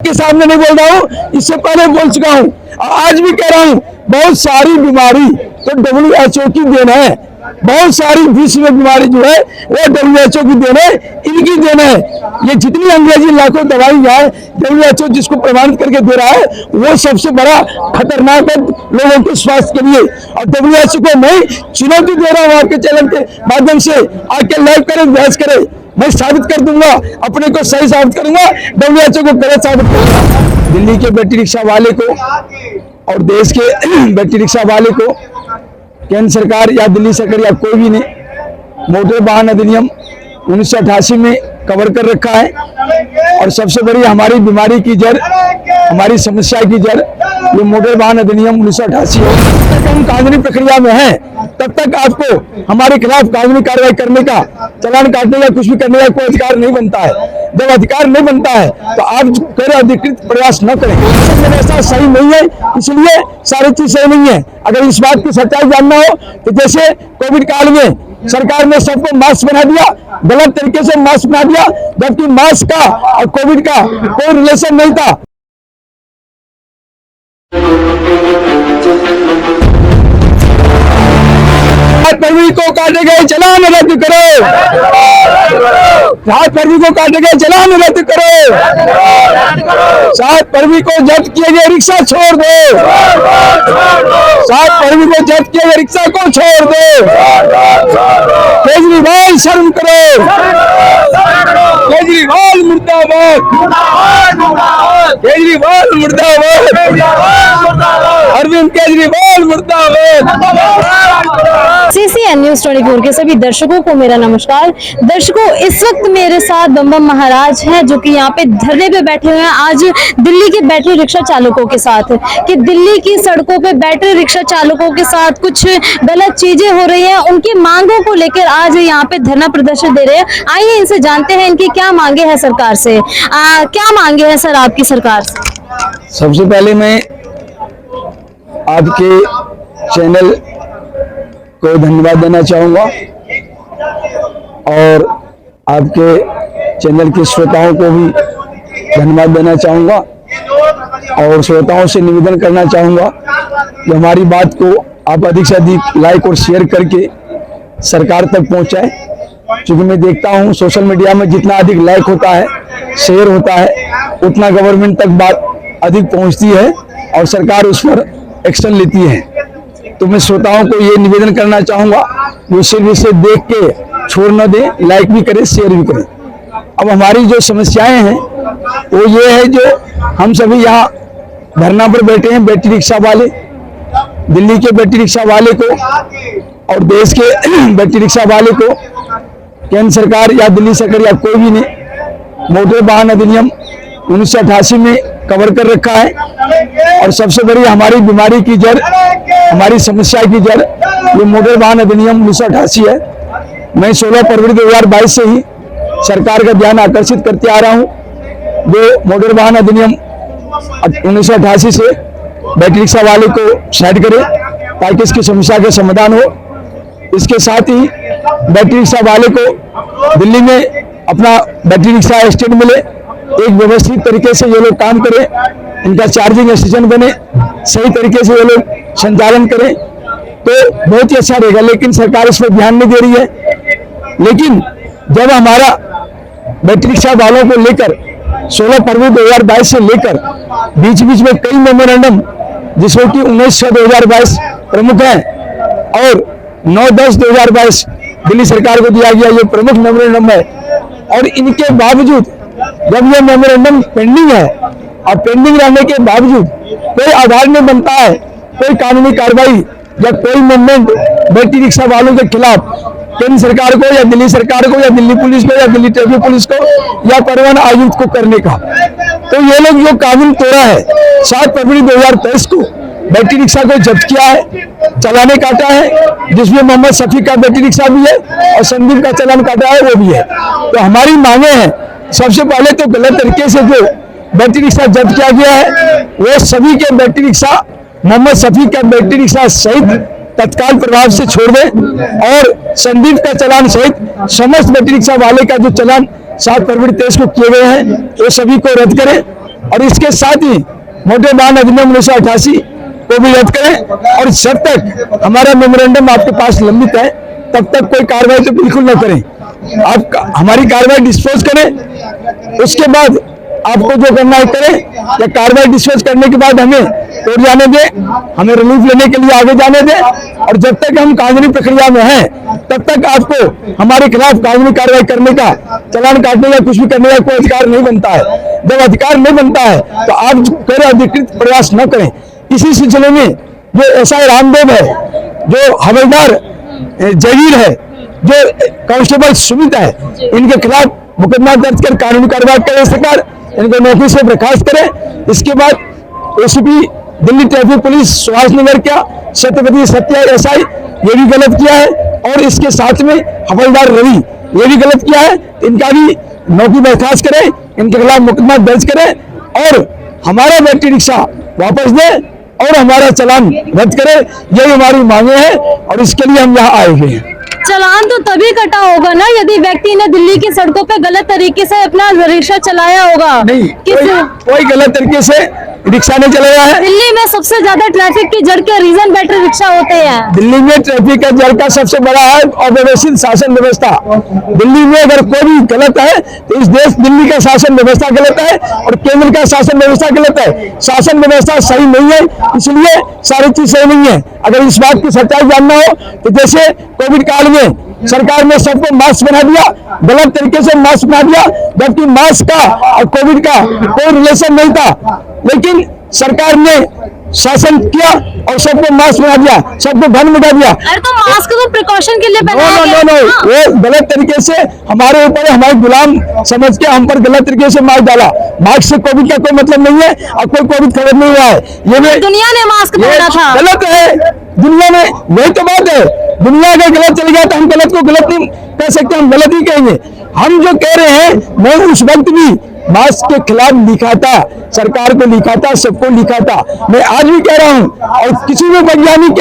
के सामने नहीं बोल रहा हूँ, इससे पहले बोल चुका हूँ, आज भी कह रहा हूँ। बहुत सारी बीमारी तो WHO की देन है, बहुत सारी विश्व में बीमारी जो है वो WHO की देन है, इनकी देन है। ये जितनी अंग्रेजी लाखों दवाई है WHO जिसको प्रमाणित करके दे रहा है, वो सबसे बड़ा खतरनाक है लोगों के स्वास्थ्य के लिए। और WHO को मैं चुनौती दे रहा हूँ आपके चैनल के माध्यम से, आके लाइव करे, बहस करे, मैं साबित कर दूंगा, अपने को सही साबित करूंगा, WHO को गलत साबित करूंगा। दिल्ली के बैटरी रिक्शा वाले को और देश के बैटरी रिक्शा वाले को केंद्र सरकार या दिल्ली सरकार या कोई भी नहीं मोटर वाहन अधिनियम 1988 में कवर कर रखा है। और सबसे बड़ी हमारी बीमारी की जड़, हमारी समस्या की जड़ ये मोटर वाहन अधिनियम 1988 है। जब तक हम कानूनी प्रक्रिया में हैं तब तक आपको हमारे खिलाफ कानूनी कार्रवाई करने का, चालान काटने का, कुछ भी करने का कोई अधिकार नहीं बनता है। जब अधिकार नहीं बनता है तो आप गैर अधिकृत प्रयास न करें। ऐसा सही नहीं है, इसलिए सारी चीज सही नहीं है। अगर इस बात की सच्चाई जानना हो तो जैसे कोविड काल में सरकार ने सबको मास्क बना दिया, गलत तरीके से मास्क बना दिया, जबकि मास्क का और कोविड का कोई रिलेशन नहीं था। 7 फरवरी को काटे गए चालान रद्द करो, 7 फरवरी को काटे गए चालान रद्द करो, 7 फरवरी को जब्त किए गए रिक्शा छोड़ दो, 7 फरवरी को जब्त किए गए रिक्शा को छोड़ दो। केजरीवाल शर्म करो, केजरीवाल मुर्दाबाद, केजरीवाल मुर्दाबाद, अरविंद केजरीवाल मुर्दाबाद। CCN न्यूज 24 के सभी दर्शकों को मेरा नमस्कार। दर्शकों, इस वक्त मेरे साथ बम महाराज हैं जो कि यहाँ पे धरने पे बैठे हुए हैं आज दिल्ली के बैटरी रिक्शा चालकों के साथ, कि दिल्ली की सड़कों पे बैटरी रिक्शा चालकों के साथ कुछ गलत चीजें हो रही हैं। उनकी मांगों को लेकर आज यहाँ पे धरना प्रदर्शन दे रहे हैं। आइए इनसे जानते हैं इनकी क्या मांगे हैं सरकार से। क्या मांगे हैं सर आपकी सरकार से? सबसे पहले मैं आपके चैनल को धन्यवाद देना चाहूँगा और आपके चैनल के श्रोताओं को भी धन्यवाद देना चाहूँगा और श्रोताओं से निवेदन करना चाहूँगा कि हमारी बात को आप अधिक से अधिक लाइक और शेयर करके सरकार तक पहुँचाएं। क्योंकि मैं देखता हूँ सोशल मीडिया में जितना अधिक लाइक होता है, शेयर होता है, उतना गवर्नमेंट तक बात अधिक पहुँचती है और सरकार उस पर एक्शन लेती है। तो मैं श्रोताओं को ये निवेदन करना चाहूँगा वो सिर्फ इसे देख के छोड़ न दें, लाइक भी करें, शेयर भी करें। अब हमारी जो समस्याएं हैं वो ये है, जो हम सभी यहाँ धरना पर बैठे हैं, बैटरी रिक्शा वाले, दिल्ली के बैटरी रिक्शा वाले को और देश के बैटरी रिक्शा वाले को केंद्र सरकार या दिल्ली सरकार या कोई भी नहीं मोटर वाहन अधिनियम 1988 में कवर कर रखा है। और सबसे बड़ी हमारी बीमारी की जड़, हमारी समस्या की जड़ ये मोटर वाहन अधिनियम 1988 है। मैं 16 फरवरी 2022 से ही सरकार का ध्यान आकर्षित करते आ रहा हूँ, जो मोटर वाहन अधिनियम 1988 से बैटरी रिक्शा वाले को साइड करे ताकि इसकी समस्या का समाधान हो। इसके साथ ही बैटरी रिक्शा वाले को दिल्ली में अपना बैटरी रिक्शा स्टैंड मिले, एक व्यवस्थित तरीके से ये लोग काम करें, इनका चार्जिंग स्टेशन बने, सही तरीके से ये लोग संचालन करें तो बहुत ही अच्छा रहेगा। लेकिन सरकार इस पर ध्यान नहीं दे रही है। लेकिन जब हमारा बैटरी रिक्शा वालों को लेकर 16 फरवरी 2022 से लेकर बीच बीच में कई मेमोरेंडम, जिसमें कि 19/6/2022 प्रमुख है और 9/10/2022 दिल्ली सरकार को दिया गया, ये प्रमुख मेमोरेंडम है। और इनके बावजूद जब ये मेमोरेंडम पेंडिंग है और पेंडिंग रहने के बावजूद कोई आधार नहीं बनता है, कोई कानूनी कार्रवाई या कोई मूवमेंट बैटरी रिक्शा वालों के खिलाफ केंद्र सरकार को या दिल्ली सरकार को या दिल्ली पुलिस को या दिल्ली ट्रैफिक पुलिस को या परिवहन आयुक्त को करने का, तो ये लोग जो कानून तोड़ा है। 7 फरवरी 2023 को बैटरी रिक्शा को जब्त किया है, चालाने काटा है, जिसमें मोहम्मद शफीक का बैटरी रिक्शा भी है और संदीप का चालान काटा है वो भी है। तो हमारी मांगे हैं, सबसे पहले तो गलत तरीके से जो बैटरी रिक्शा जब्त किया गया है वो सभी के बैटरी रिक्शा मोहम्मद शफीक का बैटरी रिक्शा सहित तत्काल प्रभाव से छोड़ दें और संदीप का चालान सहित समस्त बैटरी रिक्शा वाले का जो चालान 7 फरवरी 23 को किए गए हैं वो सभी को रद्द करें और इसके साथ ही मोटर वाहन अधिनियम 1988 को भी रद्द करें और जब तक हमारा मेमोरेंडम आपके पास लंबित है तब तक कोई कार्रवाई तो बिल्कुल न करें। आप हमारी कार्रवाई डिस्पोज करें, उसके बाद आपको जो करना है करें, या कार्रवाई डिस्पोज करने के बाद हमें कोर्ट जाने दें, हमें रिलीफ लेने के लिए आगे जाने दें, और जब तक हम कानूनी प्रक्रिया में हैं तब तक आपको हमारे खिलाफ कानूनी कार्रवाई करने का, चालान काटने का, कुछ भी करने का कोई अधिकार नहीं बनता है। जब अधिकार नहीं बनता है तो आप गैर अधिकृत प्रयास न करें। इसी सिलसिले में जो एसआई रामदेव है, जो हवलदार जगीर है, जो कांस्टेबल सुमित है, इनके खिलाफ मुकदमा दर्ज कर कानूनी कार्रवाई करे सरकार, इनको नौकरी से बर्खास्त करे। इसके बाद ACP Delhi traffic police Subhash Nagar का छत्रपति सत्या एसआई ये भी गलत किया है, और इसके साथ में हवलदार रवि ये भी गलत किया है। इनका भी नौकरी बर्खास्त करें, इनके खिलाफ मुकदमा दर्ज करें और हमारा बैटरी रिक्शा वापस दें और हमारा चालान रद्द करें। यही हमारी मांगे हैं और इसके लिए हम यहाँ आए हुए हैं। चालान तो तभी कटा होगा ना यदि व्यक्ति ने दिल्ली की सड़कों पे गलत तरीके से अपना रिक्शा चलाया होगा। नहीं, कोई गलत तरीके से रिक्शा नहीं चलाया है। दिल्ली में सबसे ज्यादा ट्रैफिक की जड़ के रीजन बैटरी रिक्शा होते हैं। दिल्ली में ट्रैफिक का जड़ का सबसे बड़ा है अव्यवस्थित शासन व्यवस्था। दिल्ली में अगर कोई भी गलत है तो इस देश दिल्ली का शासन व्यवस्था गलत है और केंद्र का शासन व्यवस्था गलत है। शासन व्यवस्था सही नहीं है, इसलिए सारी चीज सही नहीं है। अगर इस बात की सच्चाई जानना हो तो जैसे कोविड काल में सरकार ने सबको मास्क बना दिया, गलत तरीके से मास्क बना दिया, जबकि मास्क का और कोविड का कोई रिलेशन नहीं था, लेकिन सरकार ने शासन किया और सबको मास्क बना दिया, सबको बंद मिटा दिया। अरे तो मास्क तो प्रिकॉशन के लिए बनाया गया। नो, वो गलत तरीके से हमारे ऊपर, हमारे गुलाम समझ के हम पर गलत तरीके से मास्क डाला। मास्क से कोविड का कोई मतलब नहीं है और कोई कोविड खबर नहीं हुआ है। ये दुनिया ने मास्क पहना था, गलत है। दुनिया में वही तो बात है, दुनिया अगर गलत चल गया तो हम गलत को गलत नहीं कह सकते, हम गलत ही कहेंगे। हम जो कह रहे हैं मैं उस वक्त भी मास्क के खिलाफ लिखा था, सरकार को लिखा था, सबको लिखा था। मैं आज भी कह रहा हूं और किसी भी वैज्ञानिक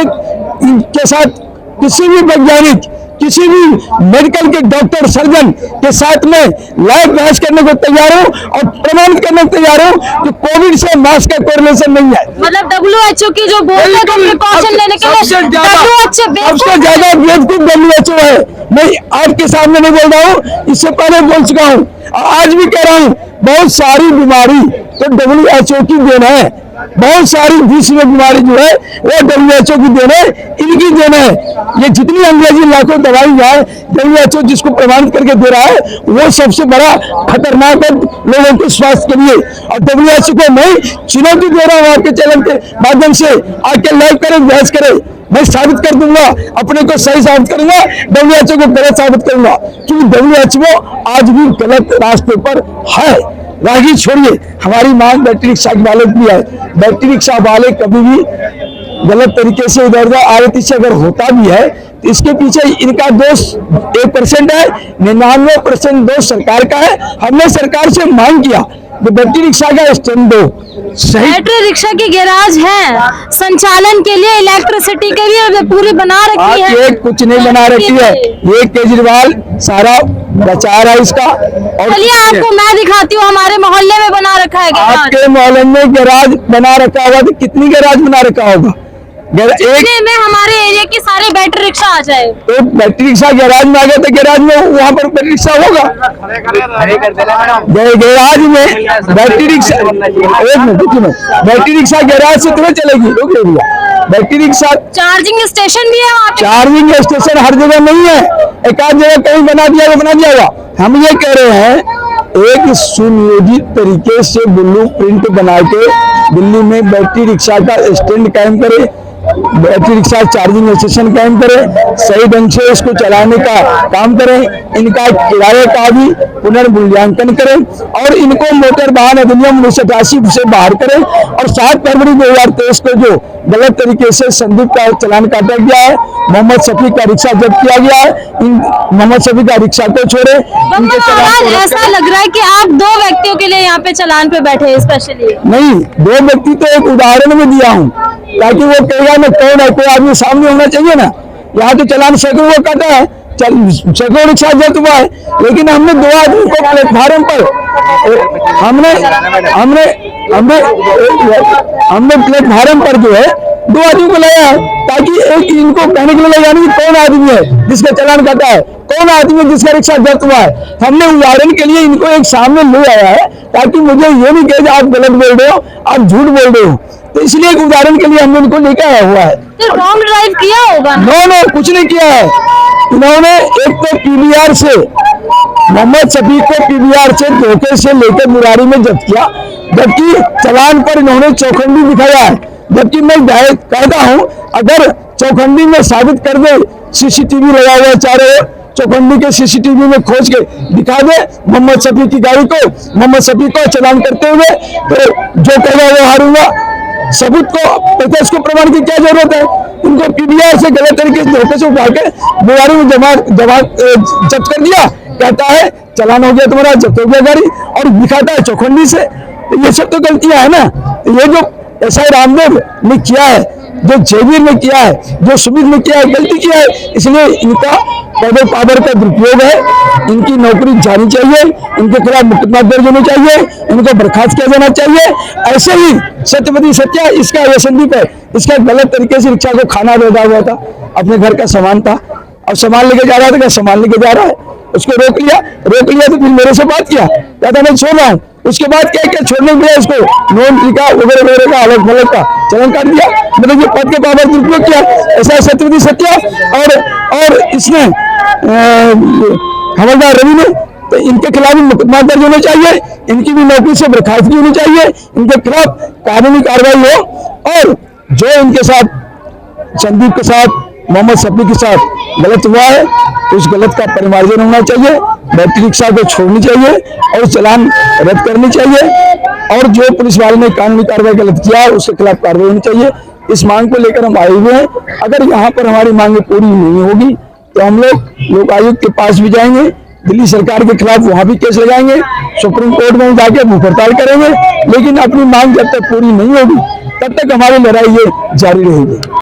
के साथ, किसी भी वैज्ञानिक, किसी भी मेडिकल के डॉक्टर सर्जन के साथ में लाइव बहस करने को तैयार हूं और प्रमाणित करने को तैयार हूं कि कोविड से मास्क का कोई रिलेशन नहीं है। मतलब WHO की जो बोर्ड है प्रिकॉशन लेने के लिए सबसे ज्यादा बेवकूफ WHO है। मैं आपके सामने नहीं बोल रहा हूँ, इससे पहले बोल चुका हूँ और आज भी कह रहा हूँ, बहुत सारी बीमारी तो WHO की देन है। बहुत सारी विश्व में बीमारी जो है वो WHO की देन है, इनकी देन है। ये जितनी अंग्रेजी लाखों दवाई है WHO जिसको प्रमाणित करके दे रहा है वो सबसे बड़ा खतरनाक है लोगों के स्वास्थ्य के लिए। और WHO को मैं चुनौती दे रहा हूँ आपके चैनल के माध्यम से, आके लाइव करें, बहस करें, मैं साबित कर दूंगा, अपने को सही साबित करूंगा, WHO को गलत साबित करूंगा, क्योंकि WHO आज भी गलत रास्ते पर है। रागी छोड़िए, हमारी मांग बैटरी रिक्शा वाले की है। बैटरी रिक्शा वाले कभी भी गलत तरीके से इधर उधर आरती से अगर होता भी है तो इसके पीछे इनका दोष 1% है, 99% दोष सरकार का है। हमने सरकार से मांग किया कि बैटरी रिक्शा का स्टैंड दो। बैटरी रिक्शा की गैराज है, संचालन के लिए, इलेक्ट्रिसिटी के लिए पूरी बना रखी है। ये कुछ नहीं बना रखी है, ये केजरीवाल सारा प्रचार है इसका। और चलिए आपको मैं दिखाती हूँ, हमारे मोहल्ले में बना रखा है गैराज। आपके मोहल्ले में गैराज बना रखा होगा तो कितनी गैराज बना रखा होगा? एक में हमारे एरिया की सारी बैटरी रिक्शा आ जाए तो बैटरी रिक्शा गैराज में आ गया तो गैराज में वहाँ पर बैटरी रिक्शा होगा। गैराज में बैटरी रिक्शा, एक मिनट देखिए, बैटरी रिक्शा गैराज से तुम्हें चलेगी, रोक ले भैया। बैटरी रिक्शा चार्जिंग स्टेशन भी है वहाँ पे। चार्जिंग स्टेशन हर जगह नहीं है, एक आध जगह कहीं बना दिया तो बना दिया होगा। हम ये कह रहे हैं एक सुनियोजित तरीके से ब्लूप्रिंट बना के दिल्ली में बैटरी रिक्शा का स्टैंड कायम करे, बैटरी रिक्शा चार्जिंग स्टेशन कायम करें, सही ढंग से इसको चलाने का काम करें, इनका किराए का भी पुनर्मूल्यांकन करें और इनको मोटर वाहन अधिनियम 1988 से बाहर करें। और 7 फरवरी 2023 को जो गलत तरीके से संदीप का चालान काटा गया है, मोहम्मद शफी का रिक्शा जब्त किया गया है, इन मोहम्मद शफी का रिक्शा को छोड़े। ऐसा लग रहा है कि आप 2 व्यक्तियों के लिए यहाँ पे चालान पे बैठे हैं स्पेशली। नहीं, 2 व्यक्ति तो एक उदाहरण में दिया हूँ ताकि वो कहेगा ना कौन है, कोई आदमी सामने होना चाहिए ना। यहाँ तो चालान सैकड़ों को काटा है, सैकड़ों रिक्शा जब्त हुआ है, लेकिन हमने 2 आदमी को प्लेटफार्म पर हमने हमने प्लेटफार्म पर जो है 2 आदमी को लगाया है, ताकि एक इनको कहने के लिए लगाने की कौन आदमी है जिसका चालान काटा है, कौन आदमी है जिसका रिक्शा जब्त हुआ है। हमने उदाहरण के लिए इनको एक सामने ले आया है, ताकि मुझे ये नहीं कहे आप गलत बोल रहे हो, आप झूठ बोल रहे हो। तो इसलिए एक उदाहरण के लिए हमने इनको लेकर आया हुआ है। तो रॉन्ग ड्राइव किया होगा ना? नो, कुछ नहीं किया है। इन्होंने एक तो पीवीआर से मोहम्मद शफीक को पीवीआर से धोखे से लेकर मुरारी में जब्त किया, जबकि चालान पर इन्होंने चौखंडी दिखाया है। जबकि मैं कहता हूं, अगर चौखंडी में साबित कर दे, सीसीटीवी लगा हुआ चारों ओर, चौखंडी के सीसीटीवी में खोज के दिखा दे मोहम्मद शफीक की गाड़ी को, मोहम्मद शफीक को चालान करते हुए, तो जो कहेगा वो हारूंगा। सबूत को प्रत्यक्ष को प्रमाण की क्या जरूरत है? इनको पीवीआर से गलत तरीके से धोखे से उठा के बुआरी में जब्त कर दिया, कहता है चालान हो गया तुम्हारा, जब्त हो गया गाड़ी, और दिखाता है चौखंडी से। तो ये सब तो गलतियां है ना। ये जो एसआई रामदेव ने किया है, जो जयवीर ने किया है, जो सुमित ने किया है, गलती किया है। इसलिए इनका पावर का दुरुपयोग है। इनकी नौकरी जानी चाहिए, इनके खिलाफ मुकदमा दर्ज होना चाहिए, इनको बर्खास्त किया जाना चाहिए। ऐसे ही सत्यवती सत्या, इसका ये संदीप है, इसका गलत तरीके से रिक्शा को खाना भेजा हुआ था, अपने घर का सामान था, अब सामान लेके जा रहा था, क्या सामान लेके जा रहा है, उसको रोक लिया तो फिर मेरे से बात किया, कहता मैं छोड़ रहा हूँ। उसके बाद क्या छोड़ने के लिए उसको नोन लिखा वगैरह का अलग अलग का चलन काट दिया। मतलब ये पद के पावर दुरुपयोग किया, ऐसा सत्यवती सत्या और इसने हवलदार रवि ने। तो इनके खिलाफ भी मुकदमा दर्ज होना चाहिए, इनकी भी नौकरी से बर्खास्तगी होनी चाहिए, इनके खिलाफ कानूनी कार्रवाई हो, और जो इनके साथ संदीप के साथ मोहम्मद शफीक के साथ गलत हुआ है, तो उस गलत का परिमार्जन होना चाहिए, बैटरी रिक्शा को छोड़नी चाहिए और चालान रद्द करनी चाहिए, और जो पुलिस वाले ने कानूनी कार्रवाई गलत किया है उसके खिलाफ कार्रवाई होनी चाहिए। इस मांग को लेकर हम आए हुए हैं। अगर यहाँ पर हमारी मांगे पूरी नहीं होगी तो हम लोक आयुक्त के पास भी जाएंगे, दिल्ली सरकार के खिलाफ वहां भी केस लगाएंगे, सुप्रीम कोर्ट में जाके भूख हड़ताल करेंगे। लेकिन अपनी मांग जब तक पूरी नहीं होगी तब तक हमारी लड़ाई ये जारी रहेगी।